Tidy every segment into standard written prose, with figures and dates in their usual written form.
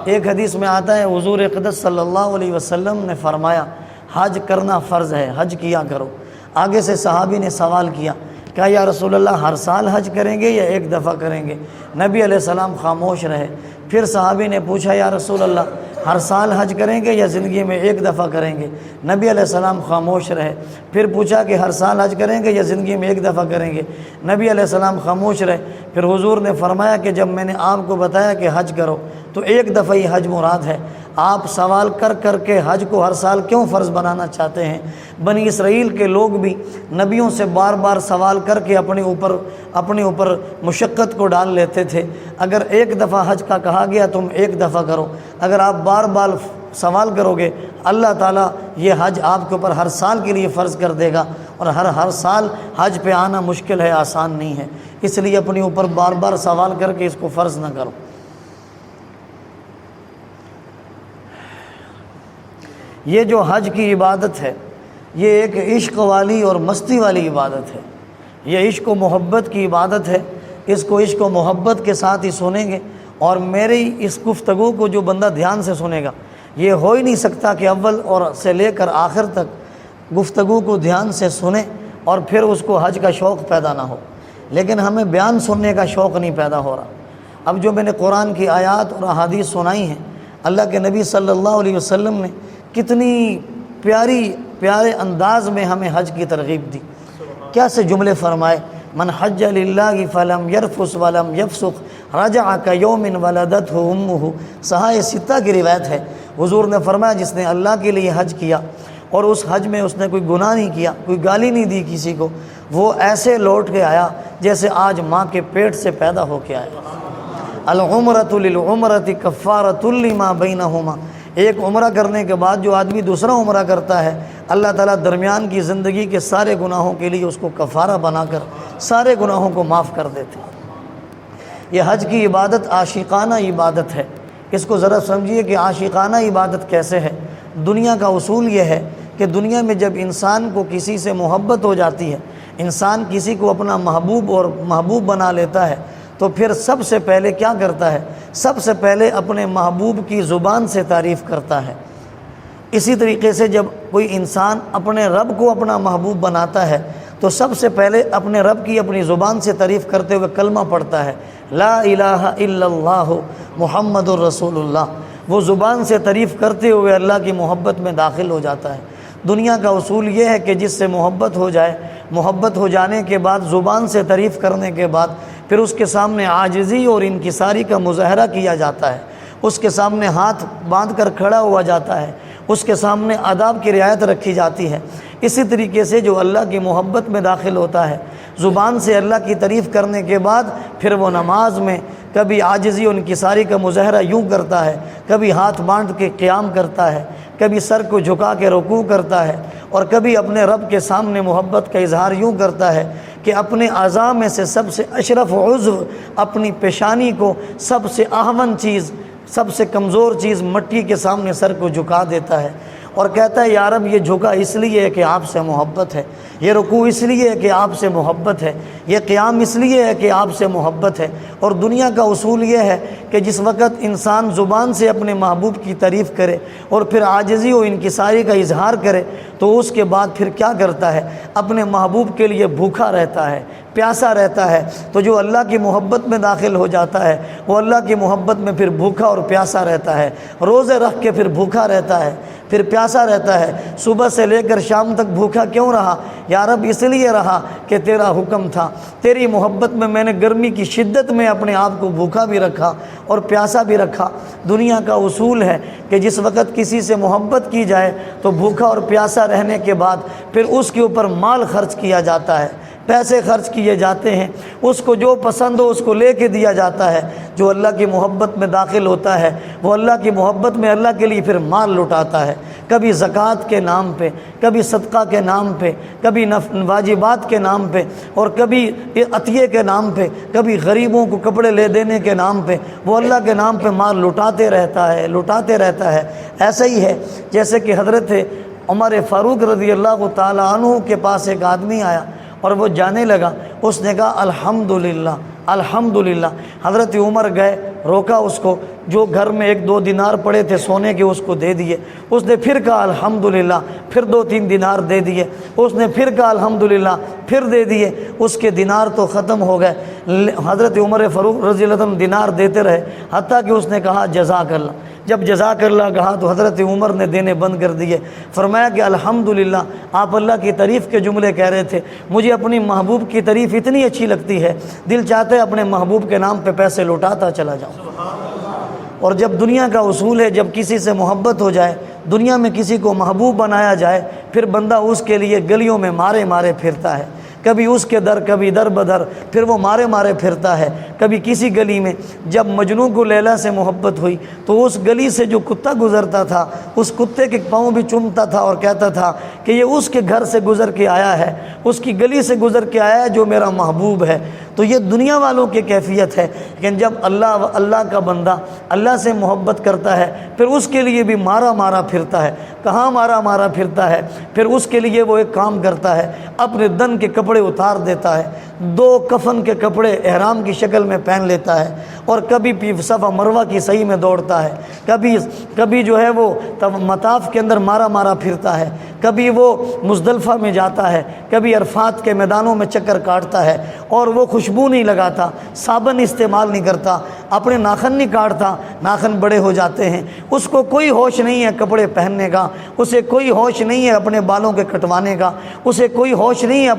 ایک حدیث میں آتا ہے حضور اقدس صلی اللہ علیہ وسلم نے فرمایا حج کرنا فرض ہے، حج کیا کرو۔ آگے سے صحابی نے سوال کیا کہ یا رسول اللہ ہر سال حج کریں گے یا ایک دفعہ کریں گے؟ نبی علیہ السلام خاموش رہے۔ پھر صحابی نے پوچھا یا رسول اللہ ہر سال حج کریں گے یا زندگی میں ایک دفعہ کریں گے؟ نبی علیہ السلام خاموش رہے۔ پھر پوچھا کہ ہر سال حج کریں گے یا زندگی میں ایک دفعہ کریں گے؟ نبی علیہ السلام خاموش رہے۔ پھر حضور نے فرمایا کہ جب میں نے آپ کو بتایا کہ حج کرو تو ایک دفعہ ہی حج مراد ہے، آپ سوال کر کر کے حج کو ہر سال کیوں فرض بنانا چاہتے ہیں؟ بنی اسرائیل کے لوگ بھی نبیوں سے بار بار سوال کر کے اپنے اوپر مشقت کو ڈال لیتے تھے۔ اگر ایک دفعہ حج کا کہا گیا تم ایک دفعہ کرو، اگر آپ بار بار سوال کرو گے اللہ تعالیٰ یہ حج آپ کے اوپر ہر سال کے لیے فرض کر دے گا، اور ہر سال حج پہ آنا مشکل ہے، آسان نہیں ہے۔ اس لیے اپنے اوپر بار بار سوال کر کے اس کو فرض نہ کرو۔ یہ جو حج کی عبادت ہے یہ ایک عشق والی اور مستی والی عبادت ہے، یہ عشق و محبت کی عبادت ہے۔ اس کو عشق و محبت کے ساتھ ہی سنیں گے، اور میری اس گفتگو کو جو بندہ دھیان سے سنے گا، یہ ہو ہی نہیں سکتا کہ اول اور سے لے کر آخر تک گفتگو کو دھیان سے سنے اور پھر اس کو حج کا شوق پیدا نہ ہو۔ لیکن ہمیں بیان سننے کا شوق نہیں پیدا ہو رہا۔ اب جو میں نے قرآن کی آیات اور احادیث سنائی ہیں، اللہ کے نبی صلی اللہ علیہ وسلم نے کتنی پیارے انداز میں ہمیں حج کی ترغیب دی۔ کیا سے جملے فرمائے، من حج للہ فلم یرفث ولم یفسق رجع کیوم ولدتہ امہ۔ صحاح ستہ کی روایت ہے، حضور نے فرمایا جس نے اللہ کے لیے حج کیا اور اس حج میں اس نے کوئی گناہ نہیں کیا، کوئی گالی نہیں دی کسی کو، وہ ایسے لوٹ کے آیا جیسے آج ماں کے پیٹ سے پیدا ہو کے آیا۔ العمرۃ للعمرۃ کفارۃ لما بینہما۔ ایک عمرہ کرنے کے بعد جو آدمی دوسرا عمرہ کرتا ہے، اللہ تعالیٰ درمیان کی زندگی کے سارے گناہوں کے لیے اس کو کفارہ بنا کر سارے گناہوں کو معاف کر دیتے ہیں۔ یہ حج کی عبادت عاشقانہ عبادت ہے۔ اس کو ذرا سمجھیے کہ عاشقانہ عبادت کیسے ہے۔ دنیا کا اصول یہ ہے کہ دنیا میں جب انسان کو کسی سے محبت ہو جاتی ہے، انسان کسی کو اپنا محبوب بنا لیتا ہے، تو پھر سب سے پہلے کیا کرتا ہے؟ سب سے پہلے اپنے محبوب کی زبان سے تعریف کرتا ہے۔ اسی طریقے سے جب کوئی انسان اپنے رب کو اپنا محبوب بناتا ہے تو سب سے پہلے اپنے رب کی اپنی زبان سے تعریف کرتے ہوئے کلمہ پڑھتا ہے، لا الہ الا اللہ محمد الرسول اللہ۔ وہ زبان سے تعریف کرتے ہوئے اللہ کی محبت میں داخل ہو جاتا ہے۔ دنیا کا اصول یہ ہے کہ جس سے محبت ہو جائے، محبت ہو جانے کے بعد زبان سے تعریف کرنے کے بعد پھر اس کے سامنے عاجزی اور انکساری کا مظاہرہ کیا جاتا ہے، اس کے سامنے ہاتھ باندھ کر کھڑا ہوا جاتا ہے، اس کے سامنے آداب کی رعایت رکھی جاتی ہے۔ اسی طریقے سے جو اللہ کی محبت میں داخل ہوتا ہے، زبان سے اللہ کی تعریف کرنے کے بعد پھر وہ نماز میں کبھی عاجزی اور انکساری کا مظاہرہ یوں کرتا ہے، کبھی ہاتھ باندھ کے قیام کرتا ہے، کبھی سر کو جھکا کے رکوع کرتا ہے، اور کبھی اپنے رب کے سامنے محبت کا اظہار یوں کرتا ہے کہ اپنے اعضاء میں سے سب سے اشرف عضو اپنی پیشانی کو سب سے اہون چیز، سب سے کمزور چیز مٹی کے سامنے سر کو جھکا دیتا ہے اور کہتا ہے یا رب یہ جھکا اس لیے ہے کہ آپ سے محبت ہے، یہ رکوع اس لیے ہے کہ آپ سے محبت ہے، یہ قیام اس لیے ہے کہ آپ سے محبت ہے۔ اور دنیا کا اصول یہ ہے کہ جس وقت انسان زبان سے اپنے محبوب کی تعریف کرے اور پھر عاجزی و انکساری کا اظہار کرے تو اس کے بعد پھر کیا کرتا ہے؟ اپنے محبوب کے لیے بھوکا رہتا ہے، پیاسا رہتا ہے۔ تو جو اللہ کی محبت میں داخل ہو جاتا ہے وہ اللہ کی محبت میں پھر بھوکا اور پیاسا رہتا ہے، روزے رکھ کے پھر بھوکا رہتا ہے، پھر پیاسا رہتا ہے۔ صبح سے لے کر شام تک بھوکا کیوں رہا؟ یا رب اس لیے رہا کہ تیرا حکم تھا، تیری محبت میں نے گرمی کی شدت میں اپنے آپ کو بھوکا بھی رکھا اور پیاسا بھی رکھا۔ دنیا کا اصول ہے کہ جس وقت کسی سے محبت کی جائے تو بھوکا اور پیاسا رہنے کے بعد پھر اس کے اوپر مال خرچ کیا جاتا ہے، پیسے خرچ کیے جاتے ہیں، اس کو جو پسند ہو اس کو لے کے دیا جاتا ہے۔ جو اللہ کی محبت میں داخل ہوتا ہے وہ اللہ کی محبت میں اللہ کے لیے پھر مال لٹاتا ہے، کبھی زکوٰۃ کے نام پہ، کبھی صدقہ کے نام پہ، کبھی واجبات کے نام پہ، اور کبھی عطیے کے نام پہ، کبھی غریبوں کو کپڑے لے دینے کے نام پہ، وہ اللہ کے نام پہ مال لٹاتے رہتا ہے۔ ایسا ہی ہے جیسے کہ حضرت عمر فاروق رضی اللہ تعالیٰ عنہ کے پاس ایک آدمی آیا اور وہ جانے لگا، اس نے کہا الحمدللہ الحمدللہ۔ حضرت عمر گئے، روکا اس کو، جو گھر میں 1-2 دینار پڑے تھے سونے کے اس کو دے دیے۔ اس نے پھر کہا الحمدللہ، پھر 2-3 دینار دے دیے۔ اس نے پھر کہا الحمدللہ، پھر دے دیے۔ اس کے دینار تو ختم ہو گئے۔ حضرت عمر فاروق رضی اللہ عنہ دینار دیتے رہے، حتیٰ کہ اس نے کہا جزاک اللہ۔ جب جزاک اللہ کہا تو حضرت عمر نے دینے بند کر دیے۔ فرمایا کہ الحمدللہ، آپ اللہ کی تعریف کے جملے کہہ رہے تھے، مجھے اپنی محبوب کی تعریف اتنی اچھی لگتی ہے، دل چاہتا ہے اپنے محبوب کے نام پہ پیسے لوٹاتا چلا جاؤں۔ اور جب دنیا کا اصول ہے، جب کسی سے محبت ہو جائے، دنیا میں کسی کو محبوب بنایا جائے، پھر بندہ اس کے لیے گلیوں میں مارے مارے پھرتا ہے، کبھی اس کے در کبھی در بدر، پھر وہ مارے مارے پھرتا ہے۔ کبھی کسی گلی میں جب مجنوں کو لیلا سے محبت ہوئی تو اس گلی سے جو کتا گزرتا تھا اس کتے کے پاؤں بھی چومتا تھا اور کہتا تھا کہ یہ اس کے گھر سے گزر کے آیا ہے، اس کی گلی سے گزر کے آیا ہے جو میرا محبوب ہے۔ تو یہ دنیا والوں کی کیفیت ہے، لیکن جب اللہ کا بندہ اللہ سے محبت کرتا ہے پھر اس کے لیے بھی مارا مارا پھرتا ہے۔ کہاں مارا مارا پھرتا ہے؟ پھر اس کے لیے وہ ایک کام کرتا ہے، اپنے دن کے کپڑے اتار دیتا ہے، 2 کفن کے کپڑے احرام کی شکل میں پہن لیتا ہے، اور کبھی صفا مروہ کی صحیح میں دوڑتا ہے، کبھی جو ہے وہ مطاف کے اندر مارا مارا پھرتا ہے، کبھی وہ مزدلفہ میں جاتا ہے، کبھی عرفات کے میدانوں میں چکر کاٹتا ہے، اور وہ خوشبو نہیں لگاتا، صابن استعمال نہیں کرتا، اپنے ناخن نہیں کاٹتا، ناخن بڑے ہو جاتے ہیں۔ اس کو کوئی ہوش نہیں ہے کپڑے پہننے کا، اسے کوئی ہوش نہیں ہے اپنے بالوں کے کٹوانے کا، اسے کوئی ہوش نہیں ہے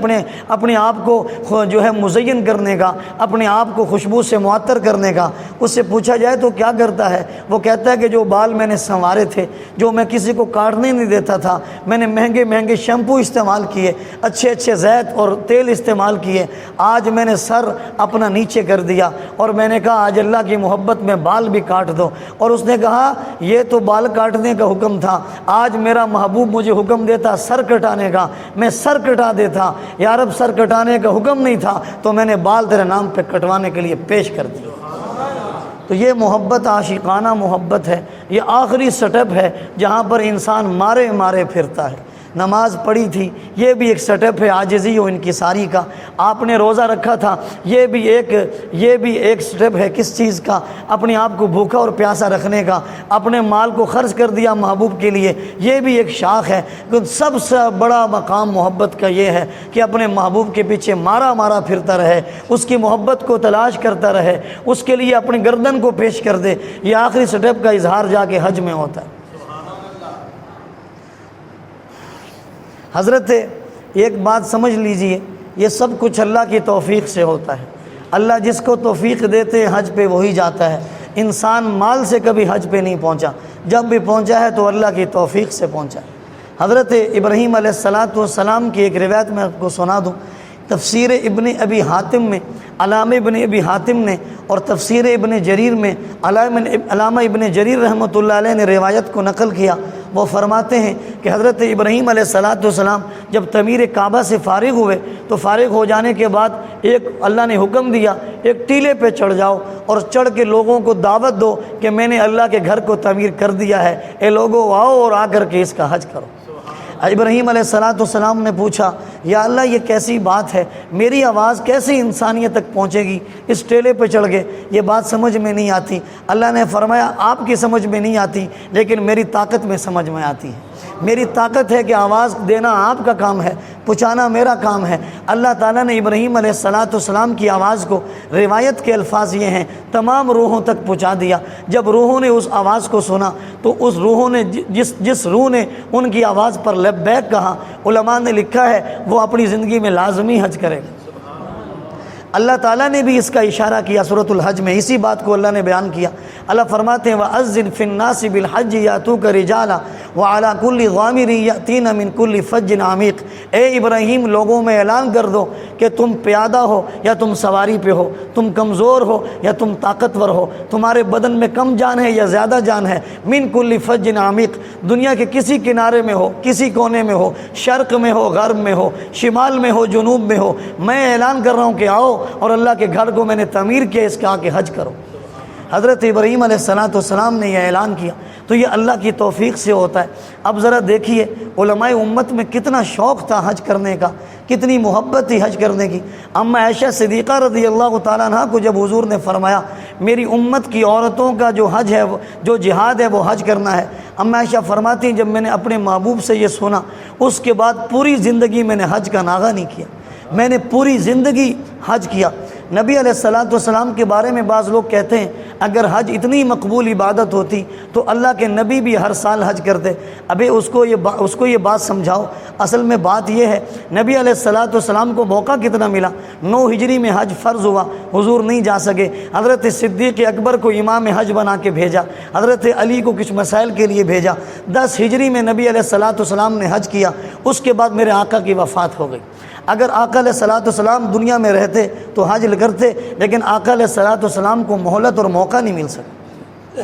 اپنے آپ کو جو ہے مزین کرنے کا، اپنے آپ کو خوشبو سے معطر کرنے کا۔ اس سے پوچھا جائے تو کیا کرتا ہے؟ وہ کہتا ہے کہ جو بال میں نے سنوارے تھے، جو میں کسی کو کاٹنے نہیں دیتا تھا، میں نے مہنگے مہنگے شیمپو استعمال کیے، اچھے اچھے زیت اور تیل استعمال کیے، آج میں نے سر اپنا نیچے کر دیا اور میں نے کہا آج اللہ کی محبت میں بال بھی کاٹ دو۔ اور اس نے کہا یہ تو بال کاٹنے کا حکم تھا، آج میرا محبوب مجھے حکم دیتا سر کٹانے کا، میں سر کٹا دیتا۔ یا رب سر کٹانے کا حکم نہیں تھا تو میں نے بال تیرے نام پہ کٹوانے کے لیے پیش کر دیا۔ تو یہ محبت عاشقانہ محبت ہے، یہ آخری سٹیپ ہے جہاں پر انسان مارے مارے پھرتا ہے۔ نماز پڑھی تھی، یہ بھی ایک سٹیپ ہے عاجزی و انکساری کا۔ آپ نے روزہ رکھا تھا، یہ بھی ایک سٹیپ ہے کس چیز کا؟ اپنے آپ کو بھوکا اور پیاسا رکھنے کا۔ اپنے مال کو خرچ کر دیا محبوب کے لیے، یہ بھی ایک شاخ ہے۔ سب سے بڑا مقام محبت کا یہ ہے کہ اپنے محبوب کے پیچھے مارا مارا پھرتا رہے، اس کی محبت کو تلاش کرتا رہے، اس کے لیے اپنی گردن کو پیش کر دے۔ یہ آخری سٹیپ کا اظہار جا کے حج میں ہوتا ہے۔ حضرت ایک بات سمجھ لیجئے، یہ سب کچھ اللہ کی توفیق سے ہوتا ہے۔ اللہ جس کو توفیق دیتے ہیں حج پہ وہی جاتا ہے۔ انسان مال سے کبھی حج پہ نہیں پہنچا، جب بھی پہنچا ہے تو اللہ کی توفیق سے پہنچا ہے۔ حضرت ابراہیم علیہ السلام کی ایک روایت میں آپ کو سنا دوں۔ تفسیر ابن ابی حاتم میں علامہ ابن ابی حاتم نے اور تفسیر ابن جریر میں علامہ ابن جریر رحمۃ اللہ علیہ نے روایت کو نقل کیا۔ وہ فرماتے ہیں کہ حضرت ابراہیم علیہ السلام جب تعمیر کعبہ سے فارغ ہوئے تو فارغ ہو جانے کے بعد اللہ نے حکم دیا ایک ٹیلے پہ چڑھ جاؤ اور چڑھ کے لوگوں کو دعوت دو کہ میں نے اللہ کے گھر کو تعمیر کر دیا ہے، اے لوگوں آؤ اور آ کر کے اس کا حج کرو۔ ابراہیم علیہ السلام نے پوچھا یا اللہ یہ کیسی بات ہے، میری آواز کیسے انسانیت تک پہنچے گی؟ اس ٹیلے پہ چڑھ گئے، یہ بات سمجھ میں نہیں آتی۔ اللہ نے فرمایا آپ کی سمجھ میں نہیں آتی لیکن میری طاقت میں سمجھ میں آتی ہے۔ میری طاقت ہے کہ آواز دینا آپ کا کام ہے، پہنچانا میرا کام ہے۔ اللہ تعالیٰ نے ابراہیم علیہ السلام کی آواز کو، روایت کے الفاظ یہ ہیں، تمام روحوں تک پہنچا دیا۔ جب روحوں نے اس آواز کو سنا تو اس روحوں نے جس روح نے ان کی آواز پر لبیک کہا، علماء نے لکھا ہے وہ اپنی زندگی میں لازمی حج کرے گا۔ اللہ تعالیٰ نے بھی اس کا اشارہ کیا سورۃ الحج میں، اسی بات کو اللہ نے بیان کیا۔ اللہ فرماتے ہیں وَأَذِّنْ فِي النَّاسِ بِالْحَجِّ يَأْتُوكَ رِجَالًا وَعَلَىٰ كُلِّ ضَامِرٍ يَأْتِينَ مِنْ كُلِّ فَجٍّ عَمِيقٍ۔ اے ابراہیم لوگوں میں اعلان کر دو کہ تم پیادہ ہو یا تم سواری پہ ہو، تم کمزور ہو یا تم طاقتور ہو، تمہارے بدن میں کم جان ہے یا زیادہ جان ہے، مِنْ كُلِّ فَجٍّ عَمِيقٍ، دنیا کے کسی کنارے میں ہو، کسی کونے میں ہو، شرق میں ہو، غرب میں ہو، شمال میں ہو، جنوب میں ہو، میں اعلان کر رہا ہوں کہ آؤ اور اللہ کے گھر کو میں نے تعمیر کیا، اس کا کہ حج کرو۔ حضرت ابراہیم علیہ السلام نے یہ اعلان کیا، تو یہ اللہ کی توفیق سے ہوتا ہے۔ اب ذرا دیکھیے علماء امت میں کتنا شوق تھا حج کرنے کا، کتنی محبت تھی حج کرنے کی۔ اما عائشہ صدیقہ رضی اللہ تعالیٰ عنہ کو جب حضور نے فرمایا میری امت کی عورتوں کا جو حج ہے، جو جہاد ہے وہ حج کرنا ہے، اما عائشہ فرماتی ہیں جب میں نے اپنے محبوب سے یہ سنا اس کے بعد پوری زندگی میں نے حج کا ناغہ نہیں کیا، میں نے پوری زندگی حج کیا۔ نبی علیہ السلام کے بارے میں بعض لوگ کہتے ہیں اگر حج اتنی مقبول عبادت ہوتی تو اللہ کے نبی بھی ہر سال حج کرتے۔ ابھی اس کو یہ بات سمجھاؤ، اصل میں بات یہ ہے نبی علیہ السلام کو موقع کتنا ملا، 9 ہجری میں حج فرض ہوا، حضور نہیں جا سکے، حضرت صدیق اکبر کو امام حج بنا کے بھیجا، حضرت علی کو کچھ مسائل کے لیے بھیجا، 10 ہجری میں نبی علیہ السلام نے حج کیا، اس کے بعد میرے آقا کی وفات ہو گئی۔ اگر آقا علیہ السلام دنیا میں رہتے تو حج کرتے، لیکن آقا علیہ السلام کو مہلت اور موقع نہیں مل سکا۔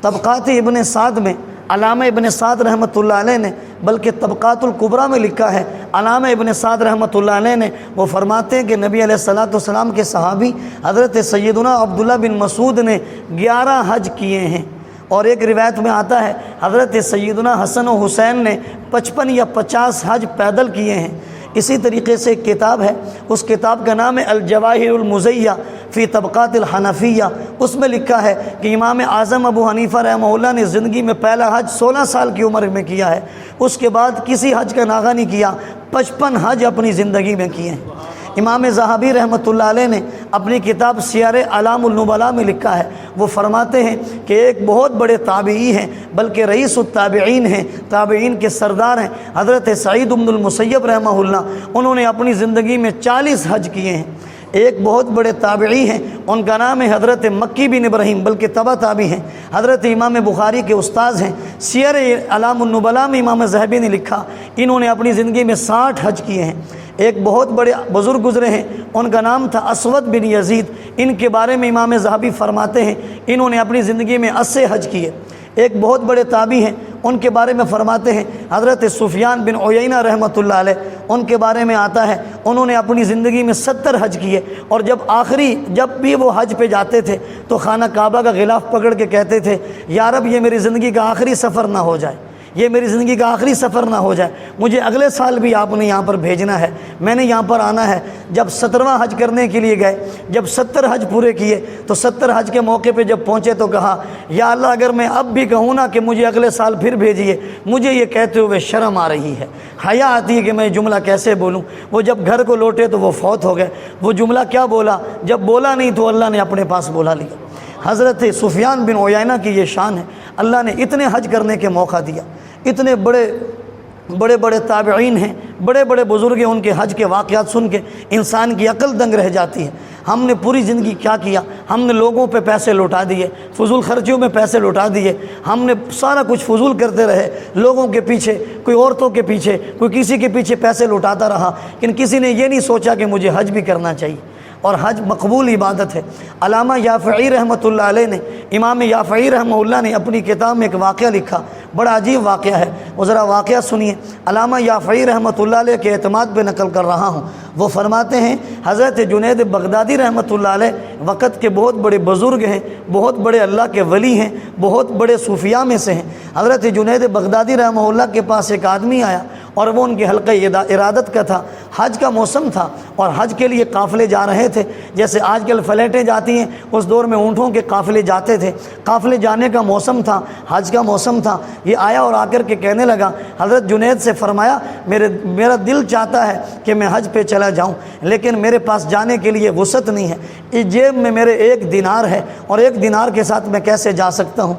طبقات ابن سعد میں علامہ ابن سعد رحمۃ اللہ علیہ نے، بلکہ طبقات الکبریٰ میں لکھا ہے علامہ ابن سعد رحمۃ اللہ علیہ نے، وہ فرماتے ہیں کہ نبی علیہ السلام کے صحابی حضرت سیدنا عبداللہ بن مسعود نے 11 حج کیے ہیں، اور ایک روایت میں آتا ہے حضرت سیدنا حسن و حسین نے 55 یا 50 حج پیدل کیے ہیں۔ اسی طریقے سے ایک کتاب ہے، اس کتاب کا نام ہے الجواہر المزیہ فی طبقات الحنفیہ، اس میں لکھا ہے کہ امام اعظم ابو حنیفہ رحمہ اللہ نے زندگی میں پہلا حج 16 سال کی عمر میں کیا ہے، اس کے بعد کسی حج کا ناغہ نہیں کیا، 55 حج اپنی زندگی میں کیے ہیں۔ امام ذہبی رحمۃ اللہ علیہ نے اپنی کتاب سیر اعلام النبلاء میں لکھا ہے، وہ فرماتے ہیں کہ ایک بہت بڑے تابعی ہیں، بلکہ رئیس التابعین ہیں، تابعین کے سردار ہیں، حضرت سعید بن المسیب رحمہ اللہ، انہوں نے اپنی زندگی میں 40 حج کیے ہیں۔ ایک بہت بڑے تابعی ہیں، ان کا نام ہے حضرت مکی بن ابراہیم، بلکہ تبع تابعی ہیں، حضرت امام بخاری کے استاذ ہیں۔ سیر اعلام النبلاء میں امام ذہبی نے لکھا انہوں نے اپنی زندگی میں 60 حج کیے ہیں۔ ایک بہت بڑے بزرگ گزرے ہیں، ان کا نام تھا اسود بن یزید، ان کے بارے میں امام ذہبی فرماتے ہیں انہوں نے اپنی زندگی میں 80 حج کیے۔ ایک بہت بڑے تابعی ہیں، ان کے بارے میں فرماتے ہیں حضرت سفیان بن عیینہ رحمۃ اللہ علیہ، ان کے بارے میں آتا ہے انہوں نے اپنی زندگی میں 70 حج کیے، اور جب بھی وہ حج پہ جاتے تھے تو خانہ کعبہ کا غلاف پکڑ کے کہتے تھے یا رب یہ میری زندگی کا آخری سفر نہ ہو جائے، یہ میری زندگی کا آخری سفر نہ ہو جائے، مجھے اگلے سال بھی آپ نے یہاں پر بھیجنا ہے، میں نے یہاں پر آنا ہے۔ جب 17واں حج کرنے کے لیے گئے، جب 70 حج پورے کیے تو 70 حج کے موقع پہ جب پہنچے تو کہا یا اللہ اگر میں اب بھی کہوں نا کہ مجھے اگلے سال پھر بھیجیے، مجھے یہ کہتے ہوئے شرم آ رہی ہے، حیا آتی ہے کہ میں جملہ کیسے بولوں۔ وہ جب گھر کو لوٹے تو وہ فوت ہو گئے، وہ جملہ کیا بولا، جب بولا نہیں تو اللہ نے اپنے پاس بولا لیا۔ حضرت سفیان بن عیینہ کی یہ شان ہے، اللہ نے اتنے حج کرنے کے موقع دیا، اتنے بڑے بڑے تابعین ہیں، بڑے بڑے بزرگ ہیں، ان کے حج کے واقعات سن کے انسان کی عقل دنگ رہ جاتی ہے۔ ہم نے پوری زندگی کیا کیا، ہم نے لوگوں پہ پیسے لوٹا دیے، فضول خرچیوں میں پیسے لوٹا دیے، ہم نے سارا کچھ فضول کرتے رہے، لوگوں کے پیچھے، کوئی عورتوں کے پیچھے، کوئی کسی کے پیچھے پیسے لوٹاتا رہا، لیکن کسی نے یہ نہیں سوچا کہ مجھے حج بھی کرنا چاہیے، اور حج مقبول عبادت ہے۔ علامہ یافعی رحمۃ اللہ علیہ نے، امام یافعی رحمہ اللہ نے اپنی کتاب میں ایک واقعہ لکھا، بڑا عجیب واقعہ ہے، وہ ذرا واقعہ سنیے۔ علامہ یافعی رحمۃ اللہ علیہ کے اعتماد پہ نقل کر رہا ہوں، وہ فرماتے ہیں حضرت جنید بغدادی رحمۃ اللہ علیہ وقت کے بہت بڑے بزرگ ہیں، بہت بڑے اللہ کے ولی ہیں، بہت بڑے صوفیاء میں سے ہیں۔ حضرت جنید بغدادی رحمہ اللہ کے پاس ایک آدمی آیا، اور وہ ان کے حلقہ ارادت کا تھا، حج کا موسم تھا، اور حج کے لیے قافلے جا رہے تھے، جیسے آج کل فلیٹیں جاتی ہیں، اس دور میں اونٹوں کے قافلے جاتے تھے، قافلے جانے کا موسم تھا، حج کا موسم تھا۔ یہ آیا اور آ کر کے کہنے لگا، حضرت جنید سے فرمایا میرا دل چاہتا ہے کہ میں حج پہ چلا جاؤں، لیکن میرے پاس جانے کے لیے وسعت نہیں ہے، اس جیب میں میرے 1 دینار ہے، اور 1 دینار کے ساتھ میں کیسے جا سکتا ہوں،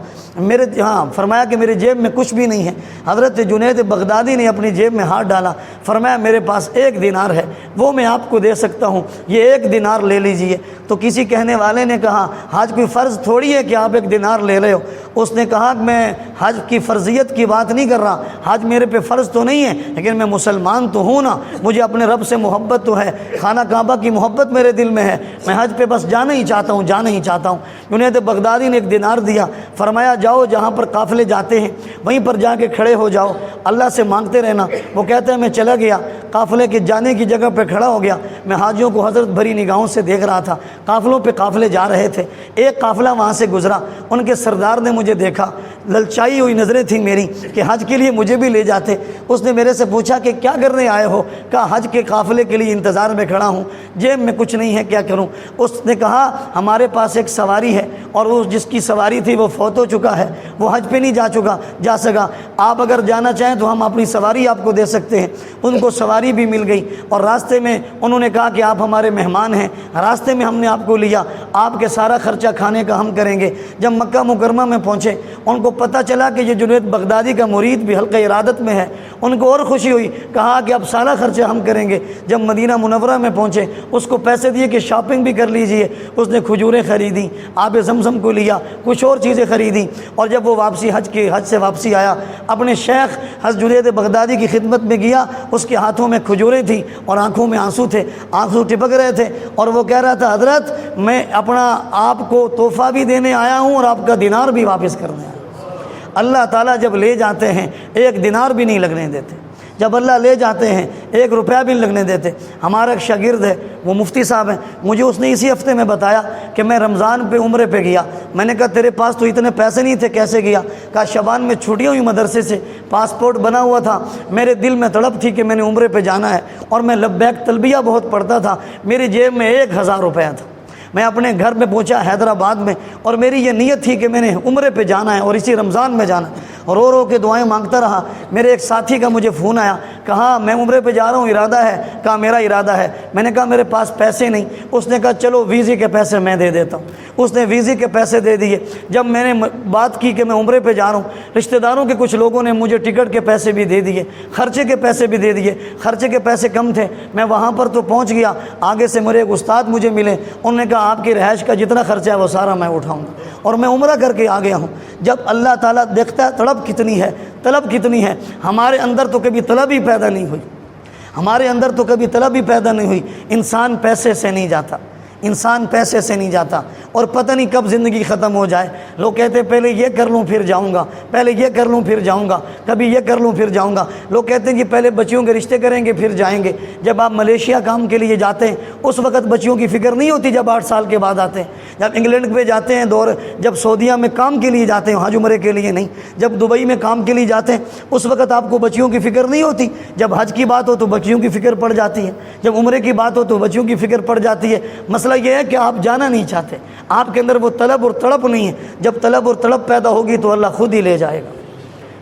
فرمایا کہ میری جیب میں کچھ بھی نہیں ہے۔ حضرت جنید بغدادی نے اپنی جیب میں ہاتھ ڈالا، فرمایا میرے پاس 1 دینار ہے، وہ میں آپ کو دے سکتا ہوں، یہ 1 دینار لے لیجئے۔ تو کسی کہنے والے نے کہا حج کوئی فرض تھوڑی ہے کہ آپ 1 دینار لے رہے ہو۔ اس نے کہا میں حج کی فرضیت کی بات نہیں کر رہا، حج میرے پہ فرض تو نہیں ہے، لیکن میں مسلمان تو ہوں نا، مجھے اپنے رب سے محبت تو ہے، خانہ کعبہ کی محبت میرے دل میں ہے، میں حج پہ بس جانا ہی چاہتا ہوں۔ جنید بغدادی نے 1 دینار دیا، فرمایا جاؤ جہاں پر قافلے جاتے ہیں وہیں پر جا کے کھڑے ہو جاؤ، اللہ سے مانگتے رہنا۔ وہ کہتے ہیں میں چلا گیا، قافلے کے جانے کی جگہ پہ کھڑا ہو گیا، میں حاجیوں کو حضرت بھری نگاہوں سے دیکھ رہا تھا، قافلوں پہ قافلے جا رہے تھے، ایک قافلہ وہاں سے گزرا، ان کے سردار نے مجھے دیکھا، للچائی ہوئی نظریں تھیں میری کہ حج کے لیے مجھے بھی لے جاتے۔ اس نے میرے سے پوچھا کہ کیا کرنے آئے ہو؟ کہا حج کے قافلے کے لیے انتظار میں کھڑا ہوں، جیب میں کچھ نہیں ہے، کیا کروں؟ اس نے کہا ہمارے پاس ایک سواری ہے اور وہ جس کی سواری تھی وہ فوت ہو چکا ہے، وہ حج پہ نہیں جا سکا، آپ اگر جانا چاہیں تو ہم اپنی سواری آپ کو دے سکتے ہیں۔ ان کو سواری بھی مل گئی اور راستے میں انہوں نے کہا کہ آپ ہمارے مہمان ہیں، راستے میں ہم نے آپ کو لیا، آپ کے سارا خرچہ کھانے کا ہم کریں گے۔ جب مکہ مکرمہ میں پہنچے ان کو پتہ چلا کہ یہ جنید بغدادی کا مرید بھی حلقہ ارادت میں ہے، ان کو اور خوشی ہوئی، کہا کہ اب سارا خرچہ ہم کریں گے۔ جب مدینہ منورہ میں پہنچے اس کو پیسے دیے کہ شاپنگ بھی کر لیجئے، اس نے کھجوریں خریدیں، آب زمزم کو لیا، کچھ اور چیزیں خریدیں، اور جب وہ واپسی حج سے واپسی آیا اپنے شیخ حضرت جنید بغدادی کی خدمت میں گیا، اس کے ہاتھوں میں کھجوریں تھیں اور آنکھوں میں آنسو تھے، آنسو ٹپک رہے تھے، اور وہ کہہ رہا تھا حضرت میں اپنا آپ کو تحفہ بھی دینے آیا ہوں اور آپ کا دینار بھی واپس کرنے آیا ہوں۔ اللہ تعالیٰ جب لے جاتے ہیں ایک دینار بھی نہیں لگنے دیتے، جب اللہ لے جاتے ہیں ایک روپیہ بھی نہیں لگنے دیتے۔ ہمارا ایک شاگرد ہے، وہ مفتی صاحب ہیں، مجھے اس نے اسی ہفتے میں بتایا کہ میں رمضان پہ عمرے پہ گیا۔ میں نے کہا تیرے پاس تو اتنے پیسے نہیں تھے، کیسے گیا؟ کہا شعبان میں چھٹیاں ہوئی مدرسے سے، پاسپورٹ بنا ہوا تھا، میرے دل میں تڑپ تھی کہ میں نے عمرے پہ جانا ہے، اور میں لبیک تلبیہ بہت پڑھتا تھا، میری جیب میں 1000 روپیہ تھا۔ میں اپنے گھر میں پہنچا حیدرآباد میں، اور میری یہ نیت تھی کہ میں نے عمرے پہ جانا ہے اور اسی رمضان میں جانا ہے، رو رو کے دعائیں مانگتا رہا۔ میرے ایک ساتھی کا مجھے فون آیا، کہا میں عمرے پہ جا رہا ہوں، ارادہ ہے؟ کہا میرا ارادہ ہے۔ میں نے کہا میرے پاس پیسے نہیں۔ اس نے کہا چلو ویزے کے پیسے میں دے دیتا ہوں۔ اس نے ویزے کے پیسے دے دیے۔ جب میں نے بات کی کہ میں عمرے پہ جا رہا ہوں، رشتہ داروں کے کچھ لوگوں نے مجھے ٹکٹ کے پیسے بھی دے دیے، خرچے کے پیسے بھی دے دیے، خرچے کے پیسے کم تھے، میں وہاں پر تو پہنچ گیا۔ آگے سے میرے ایک استاد مجھے ملے، انہوں نے کہا آپ کی رہائش کا جتنا خرچہ ہے وہ سارا میں اٹھاؤں گا، اور میں عمرہ کر کے آ گیا ہوں۔ جب اللہ تعالیٰ دیکھتا ہے طلب کتنی ہے، طلب کتنی ہے، ہمارے اندر تو کبھی طلب ہی پیدا نہیں ہوئی، ہمارے اندر تو کبھی طلب ہی پیدا نہیں ہوئی۔ انسان پیسے سے نہیں جاتا، انسان پیسے سے نہیں جاتا، اور پتہ نہیں کب زندگی ختم ہو جائے۔ لوگ کہتے ہیں پہلے یہ کر لوں پھر جاؤں گا، پہلے یہ کر لوں پھر جاؤں گا، کبھی یہ کر لوں پھر جاؤں گا۔ لوگ کہتے ہیں کہ پہلے بچیوں کے رشتے کریں گے پھر جائیں گے۔ جب آپ ملیشیا کام کے لیے جاتے ہیں اس وقت بچیوں کی فکر نہیں ہوتی، جب 8 سال کے بعد آتے ہیں۔ جب انگلینڈ پہ جاتے ہیں جب سعودیہ میں کام کے لیے جاتے ہیں، حج عمرے کے لیے نہیں، جب دبئی میں کام کے لیے جاتے ہیں اس وقت آپ کو بچیوں کی فکر نہیں ہوتی۔ جب حج کی بات ہو تو بچیوں کی فکر پڑ جاتی ہے، جب عمرے کی بات ہو تو بچیوں کی فکر پڑ جاتی ہے۔ مسئلہ یہ ہے کہ آپ جانا نہیں چاہتے، آپ کے اندر وہ طلب اور تڑپ نہیں ہے۔ جب طلب اور تڑپ پیدا ہوگی تو اللہ خود ہی لے جائے گا،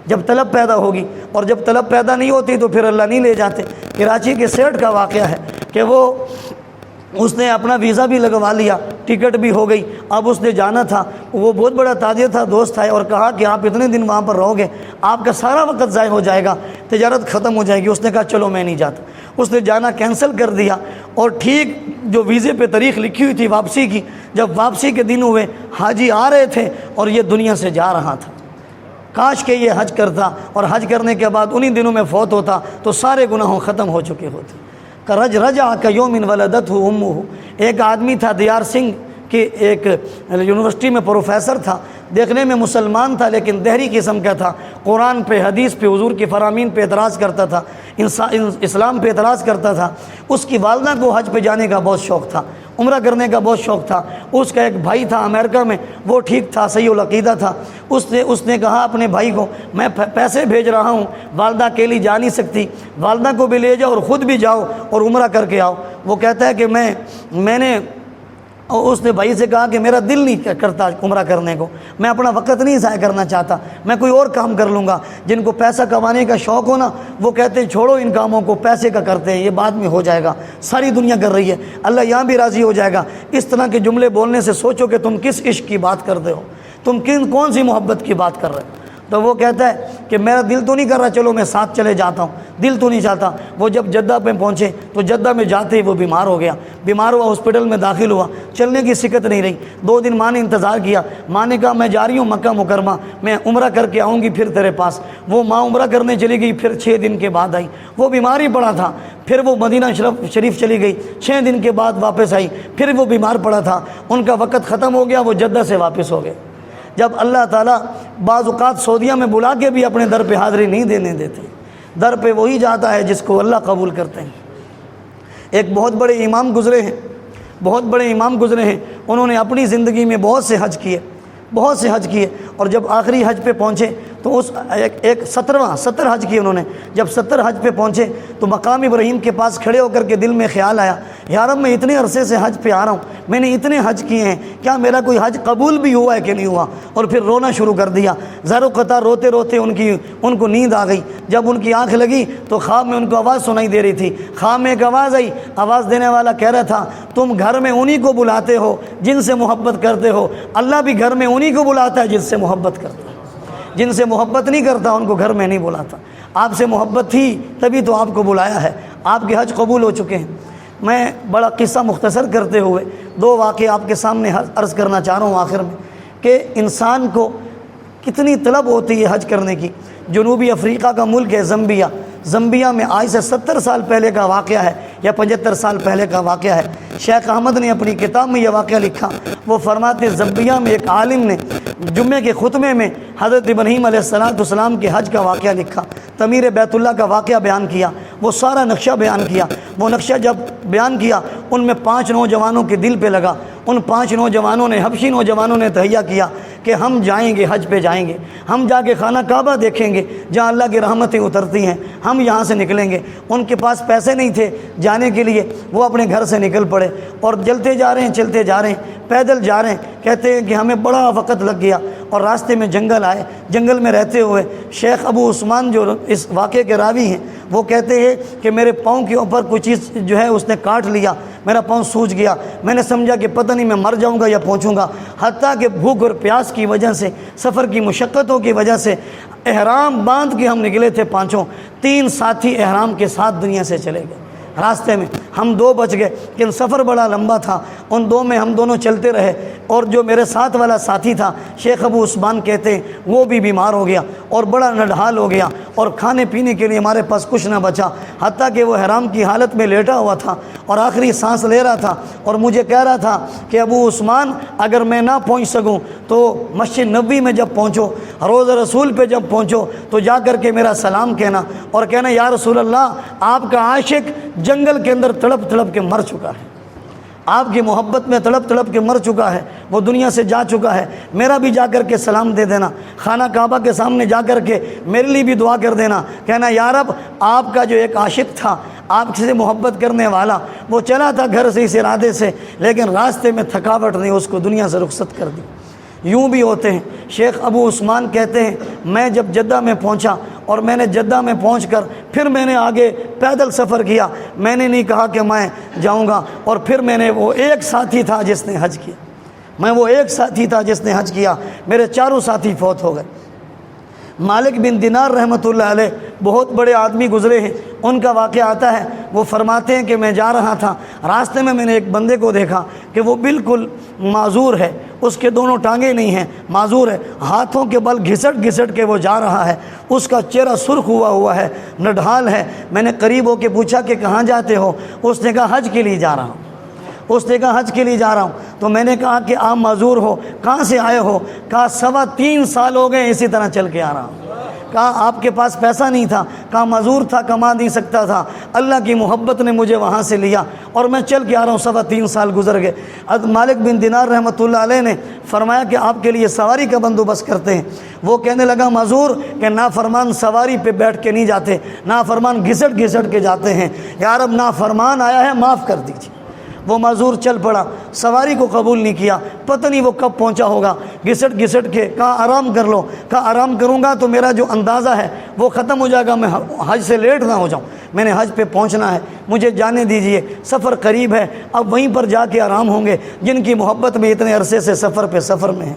جب طلب پیدا ہوگی، اور جب طلب پیدا نہیں ہوتی تو پھر اللہ نہیں لے جاتے۔ کراچی کے سیٹ کا واقعہ ہے کہ اس نے اپنا ویزا بھی لگوا لیا، ٹکٹ بھی ہو گئی، اب اس نے جانا تھا۔ وہ بہت بڑا تاجر تھا، دوست تھا، اور کہا کہ آپ اتنے دن وہاں پر رہو گے آپ کا سارا وقت ضائع ہو جائے گا، تجارت ختم ہو جائے گی۔ اس نے کہا چلو میں نہیں جاتا، اس نے جانا کینسل کر دیا۔ اور ٹھیک جو ویزے پہ تاریخ لکھی ہوئی تھی واپسی کی، جب واپسی کے دن ہوئے حاجی آ رہے تھے اور یہ دنیا سے جا رہا تھا۔ کاش کہ یہ حج کرتا اور حج کرنے کے بعد انہی دنوں میں فوت ہوتا تو سارے گناہوں ختم ہو چکے ہوتے۔ رجع کیوم ولدتہ امہ، ایک آدمی تھا دیار سنگھ کہ ایک یونیورسٹی میں پروفیسر تھا، دیکھنے میں مسلمان تھا لیکن دہری قسم کا تھا، قرآن پہ حدیث پہ حضور کی فرامین پہ اعتراض کرتا تھا، اسلام پہ اعتراض کرتا تھا۔ اس کی والدہ کو حج پہ جانے کا بہت شوق تھا، عمرہ کرنے کا بہت شوق تھا۔ اس کا ایک بھائی تھا امریکہ میں، وہ ٹھیک تھا، صحیح العقیدہ تھا۔ اس نے کہا اپنے بھائی کو میں پیسے بھیج رہا ہوں، والدہ اکیلی جا نہیں سکتی، والدہ کو بھی لے جاؤ اور خود بھی جاؤ اور عمرہ کر کے آؤ۔ وہ کہتا ہے کہ میں نے اس نے بھائی سے کہا کہ میرا دل نہیں کرتا عمرہ کرنے کو، میں اپنا وقت نہیں ضائع کرنا چاہتا، میں کوئی اور کام کر لوں گا۔ جن کو پیسہ کمانے کا شوق ہو نا وہ کہتے ہیں چھوڑو ان کاموں کو، پیسے کا کرتے ہیں، یہ بعد میں ہو جائے گا، ساری دنیا کر رہی ہے، اللہ یہاں بھی راضی ہو جائے گا۔ اس طرح کے جملے بولنے سے سوچو کہ تم کس عشق کی بات کرتے ہو، تم کون سی محبت کی بات کر رہے ہو۔ تو وہ کہتا ہے کہ میرا دل تو نہیں کر رہا، چلو میں ساتھ چلے جاتا ہوں، دل تو نہیں چاہتا۔ وہ جب جدہ پہ پہنچے تو جدہ میں جاتے ہی وہ بیمار ہو گیا، بیمار ہوا، ہاسپٹل میں داخل ہوا، چلنے کی سکت نہیں رہی۔ 2 دن ماں نے انتظار کیا، ماں نے کہا میں جا رہی ہوں مکہ مکرمہ، میں عمرہ کر کے آؤں گی پھر تیرے پاس۔ وہ ماں عمرہ کرنے چلی گئی، پھر 6 دن کے بعد آئی، وہ بیمار ہی پڑا تھا۔ پھر وہ مدینہ شریف چلی گئی، 6 دن کے بعد واپس آئی، پھر وہ بیمار پڑا تھا، ان کا وقت ختم ہو گیا، وہ جدہ سے واپس ہو گئے۔ جب اللہ تعالیٰ بعض اوقات سعودیہ میں بلا کے بھی اپنے در پہ حاضری نہیں دینے دیتے، در پہ وہی جاتا ہے جس کو اللہ قبول کرتے ہیں۔ ایک بہت بڑے امام گزرے ہیں، انہوں نے اپنی زندگی میں بہت سے حج کیے، اور جب آخری حج پہ پہنچے تو اس ایک 70 حج کیے انہوں نے۔ جب 70 حج پہ پہنچے تو مقام ابراہیم کے پاس کھڑے ہو کر کے دل میں خیال آیا، یا رب میں اتنے عرصے سے حج پہ آ رہا ہوں، میں نے اتنے حج کیے ہیں، کیا میرا کوئی حج قبول بھی ہوا ہے کہ نہیں ہوا؟ اور پھر رونا شروع کر دیا۔ زر و قطع روتے روتے ان کو نیند آ گئی۔ جب ان کی آنکھ لگی تو خواب میں ان کو آواز سنائی دے رہی تھی۔ خواب میں ایک آواز آئی، آواز دینے والا کہہ رہا تھا، تم گھر میں انہی کو بلاتے ہو جن سے محبت کرتے ہو، اللہ بھی گھر میں انہی کو بلاتا ہے جن سے محبت کرتا ہے، جن سے محبت نہیں کرتا ان کو گھر میں نہیں بلاتا۔ آپ سے محبت تھی تبھی تو آپ کو بلایا ہے، آپ کے حج قبول ہو چکے ہیں۔ میں بڑا قصہ مختصر کرتے ہوئے 2 واقعے آپ کے سامنے عرض کرنا چاہ رہا ہوں آخر میں، کہ انسان کو کتنی طلب ہوتی ہے حج کرنے کی۔ جنوبی افریقہ کا ملک ہے زمبیا میں آج سے 70 سال پہلے کا واقعہ ہے یا 75 سال پہلے کا واقعہ ہے۔ شیخ احمد نے اپنی کتاب میں یہ واقعہ لکھا۔ وہ فرماتے ہیں زمبیا میں ایک عالم نے جمعے کے خطبے میں حضرت ابراہیم علیہ السلام کے حج کا واقعہ لکھا، تعمیر بیت اللہ کا واقعہ بیان کیا، وہ سارا نقشہ بیان کیا۔ وہ نقشہ جب بیان کیا ان میں 5 نوجوانوں کے دل پہ لگا۔ ان 5 نوجوانوں نے، حبشی نوجوانوں نے تہیہ کیا کہ ہم جائیں گے، حج پہ جائیں گے، ہم جا کے خانہ کعبہ دیکھیں گے جہاں اللہ کی رحمتیں اترتی ہیں، ہم یہاں سے نکلیں گے۔ ان کے پاس پیسے نہیں تھے جانے کے لیے، وہ اپنے گھر سے نکل پڑے اور چلتے جا رہے ہیں، پیدل جا رہے ہیں۔ کہتے ہیں کہ ہمیں بڑا وقت لگ گیا اور راستے میں جنگل آئے۔ جنگل میں رہتے ہوئے شیخ ابو عثمان جو اس واقعے کے راوی ہیں وہ کہتے ہیں کہ میرے پاؤں کے اوپر کوئی چیز جو ہے اس نے کاٹ لیا، میرا پاؤں سوج گیا۔ میں نے سمجھا کہ پتہ نہیں میں مر جاؤں گا یا پہنچوں گا، حتیٰ کہ بھوک اور پیاس کی وجہ سے، سفر کی مشقتوں کی وجہ سے احرام باندھ کے ہم نکلے تھے 5۔ 3 ساتھی احرام کے ساتھ دنیا سے چلے گئے۔ راستے میں ہم 2 بچ گئے، لیکن سفر بڑا لمبا تھا۔ ان 2 میں ہم دونوں چلتے رہے، اور جو میرے ساتھ والا ساتھی تھا شیخ ابو عثمان کہتے ہیں وہ بھی بیمار ہو گیا اور بڑا نڈھال ہو گیا، اور کھانے پینے کے لیے ہمارے پاس کچھ نہ بچا، حتیٰ کہ وہ احرام کی حالت میں لیٹا ہوا تھا اور آخری سانس لے رہا تھا، اور مجھے کہہ رہا تھا کہ ابو عثمان اگر میں نہ پہنچ سکوں تو مسجد نبوی میں جب پہنچو، روضہ رسول پہ جب پہنچو تو جا کر کے میرا سلام کہنا اور کہنا یا رسول اللہ آپ کا عاشق جنگل کے اندر تڑپ تڑپ کے مر چکا ہے، آپ کی محبت میں تڑپ تڑپ کے مر چکا ہے، وہ دنیا سے جا چکا ہے، میرا بھی جا کر کے سلام دے دینا، خانہ کعبہ کے سامنے جا کر کے میرے لیے بھی دعا کر دینا، کہنا یا رب آپ کا جو ایک عاشق تھا، آپ سے محبت کرنے والا، وہ چلا تھا گھر سے اس ارادے سے، لیکن راستے میں تھکاوٹ نے اس کو دنیا سے رخصت کر دی۔ یوں بھی ہوتے ہیں۔ شیخ ابو عثمان کہتے ہیں میں جب جدہ میں پہنچا اور میں نے جدہ میں پہنچ کر پھر میں نے آگے پیدل سفر کیا، میں نے نہیں کہا کہ میں جاؤں گا، اور پھر میں نے وہ ایک ساتھی تھا جس نے حج کیا، میرے 4 ساتھی فوت ہو گئے۔ مالک بن دینار رحمۃ اللہ علیہ بہت بڑے آدمی گزرے ہیں، ان کا واقعہ آتا ہے، وہ فرماتے ہیں کہ میں جا رہا تھا، راستے میں نے ایک بندے کو دیکھا کہ وہ بالکل معذور ہے، اس کے دونوں ٹانگیں نہیں ہیں، معذور ہے، ہاتھوں کے بل گھسٹ گھسٹ کے وہ جا رہا ہے، اس کا چہرہ سرخ ہوا ہے، نڈھال ہے۔ میں نے قریب ہو کے پوچھا کہ کہاں جاتے ہو؟ اس نے کہا حج کے لیے جا رہا ہوں۔ تو میں نے کہا کہ آپ معذور ہو، کہاں سے آئے ہو؟ کہا 3.25 سال ہو گئے اسی طرح چل کے آ رہا ہوں۔ کہا آپ کے پاس پیسہ نہیں تھا؟ کہا معذور تھا، کما نہیں سکتا تھا، اللہ کی محبت نے مجھے وہاں سے لیا اور میں چل کے آ رہا ہوں، 3.25 سال گزر گئے۔ مالک بن دینار رحمۃ اللہ علیہ نے فرمایا کہ آپ کے لیے سواری کا بندوبست کرتے ہیں۔ وہ کہنے لگا معذور کہ نافرمان سواری پہ بیٹھ کے نہیں جاتے، نافرمان گھسٹ گھسٹ کے جاتے ہیں، یا رب نافرمان آیا ہے معاف کر دیجیے۔ وہ معذور چل پڑا، سواری کو قبول نہیں کیا، پتہ نہیں وہ کب پہنچا ہوگا، گھسٹ گھسٹ کے۔ کہا آرام کر لو، کہا آرام کروں گا تو میرا جو اندازہ ہے وہ ختم ہو جائے گا، میں حج سے لیٹ نہ ہو جاؤں، میں نے حج پہ پہنچنا ہے، مجھے جانے دیجئے، سفر قریب ہے، اب وہیں پر جا کے آرام ہوں گے جن کی محبت میں اتنے عرصے سے سفر میں ہیں۔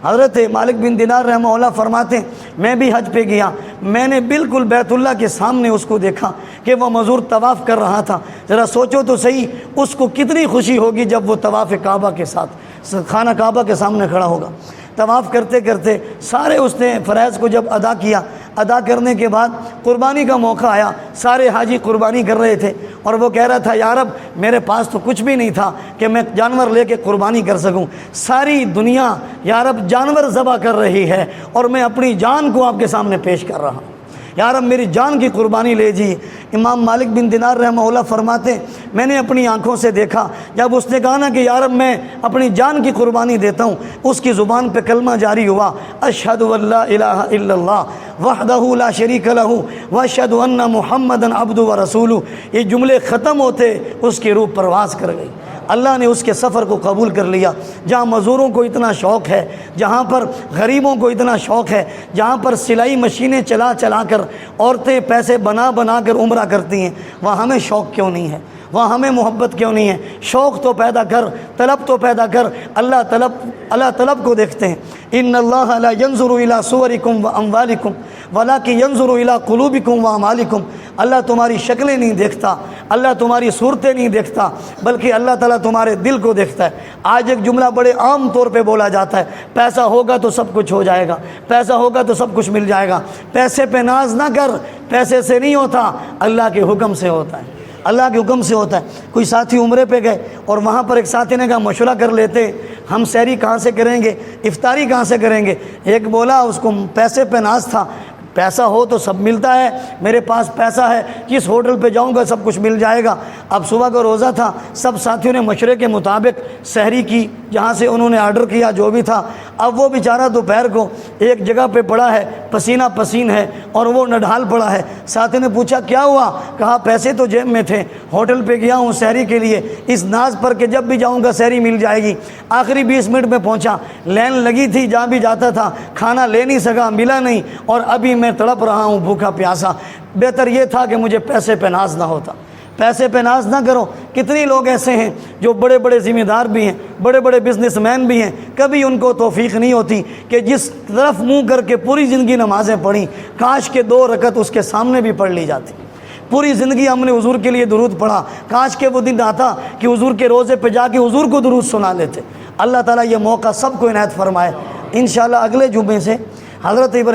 حضرت مالک بن دینار رحمہ اللہ فرماتے ہیں میں بھی حج پہ گیا، میں نے بالکل بیت اللہ کے سامنے اس کو دیکھا کہ وہ معذور طواف کر رہا تھا۔ ذرا سوچو تو صحیح اس کو کتنی خوشی ہوگی جب وہ طواف کعبہ کے ساتھ خانہ کعبہ کے سامنے کھڑا ہوگا۔ طواف کرتے کرتے سارے اس نے فرائض کو جب ادا کیا، ادا کرنے کے بعد قربانی کا موقع آیا، سارے حاجی قربانی کر رہے تھے اور وہ کہہ رہا تھا یا رب میرے پاس تو کچھ بھی نہیں تھا کہ میں جانور لے کے قربانی کر سکوں، ساری دنیا یا رب جانور ذبح کر رہی ہے اور میں اپنی جان کو آپ کے سامنے پیش کر رہا ہوں۔ یا رب میری جان کی قربانی لے جی۔ امام مالک بن دینار رحمہ اللہ فرماتے ہیں میں نے اپنی آنکھوں سے دیکھا جب اس نے کہا نا کہ یا رب میں اپنی جان کی قربانی دیتا ہوں، اس کی زبان پہ کلمہ جاری ہوا، اشہد ان لا الہ الا اللہ وحدہ لا شریک لہ واشہد ان محمدا عبدہ ورسولہ۔ یہ جملے ختم ہوتے اس کی روح پرواز کر گئی۔ اللہ نے اس کے سفر کو قبول کر لیا۔ جہاں مزدوروں کو اتنا شوق ہے، جہاں پر غریبوں کو اتنا شوق ہے، جہاں پر سلائی مشینیں چلا چلا کر عورتیں پیسے بنا بنا کر عمرہ کرتی ہیں، وہاں ہمیں شوق کیوں نہیں ہے؟ وہاں ہمیں محبت کیوں نہیں ہے؟ شوق تو پیدا کر، طلب تو پیدا کر۔ اللہ طلب کو دیکھتے ہیں۔ ان اللہ لا ينظر الى صورکم واموالکم ولکن ينظر الى قلوبکم واعمالکم۔ اللہ تمہاری شکلیں نہیں دیکھتا، اللہ تمہاری صورتیں نہیں دیکھتا، بلکہ اللہ تعالیٰ تمہارے دل کو دیکھتا ہے۔ آج ایک جملہ بڑے عام طور پہ بولا جاتا ہے، پیسہ ہوگا تو سب کچھ ہو جائے گا، پیسہ ہوگا تو سب کچھ مل جائے گا۔ پیسے پہ ناز نہ کر، پیسے سے نہیں ہوتا، اللہ کے حکم سے ہوتا ہے، اللہ کے حکم سے ہوتا ہے۔ کوئی ساتھی عمرے پہ گئے اور وہاں پر ایک ساتھی نے کہا مشورہ کر لیتے، ہم سحری کہاں سے کریں گے، افطاری کہاں سے کریں گے؟ ایک بولا اس کو پیسے پہ ناز تھا، پیسہ ہو تو سب ملتا ہے، میرے پاس پیسہ ہے، جس ہوٹل پہ جاؤں گا سب کچھ مل جائے گا۔ اب صبح کا روزہ تھا، سب ساتھیوں نے مشورے کے مطابق سحری کی، جہاں سے انہوں نے آرڈر کیا جو بھی تھا۔ اب وہ بیچارہ دوپہر کو ایک جگہ پہ پڑا ہے، پسینہ پسین ہے اور وہ نڈھال پڑا ہے۔ ساتھی نے پوچھا کیا ہوا؟ کہا پیسے تو جیب میں تھے، ہوٹل پہ گیا ہوں سحری کے لیے، اس ناز پر کہ جب بھی جاؤں گا سحری مل جائے گی۔ آخری 20 منٹ میں پہنچا، لین لگی تھی، جہاں بھی جاتا تھا کھانا لے نہیں سکا، ملا نہیں، اور ابھی میں تڑپ رہا ہوں بھوکا پیاسا۔ بہتر یہ تھا کہ مجھے پیسے پہ ناز نہ ہوتا۔ پیسے پہ ناز نہ کرو۔ کتنی لوگ ایسے ہیں جو بڑے بڑے ذمہ دار بھی ہیں، بڑے بڑے بزنس مین بھی ہیں، کبھی ان کو توفیق نہیں ہوتی کہ جس طرف منہ کر کے پوری زندگی نمازیں پڑھی، کاش کے 2 رکعت اس کے سامنے بھی پڑھ لی جاتی۔ پوری زندگی ہم نے حضور کے لیے درود پڑھا، کاش کے وہ دن آتا کہ حضور کے روزے پہ جا کے حضور کو درود سنا لیتے۔ اللہ تعالیٰ یہ موقع سب کو عنایت فرمائے۔ انشاءاللہ اگلے جمعے سے حضرت ابراہیم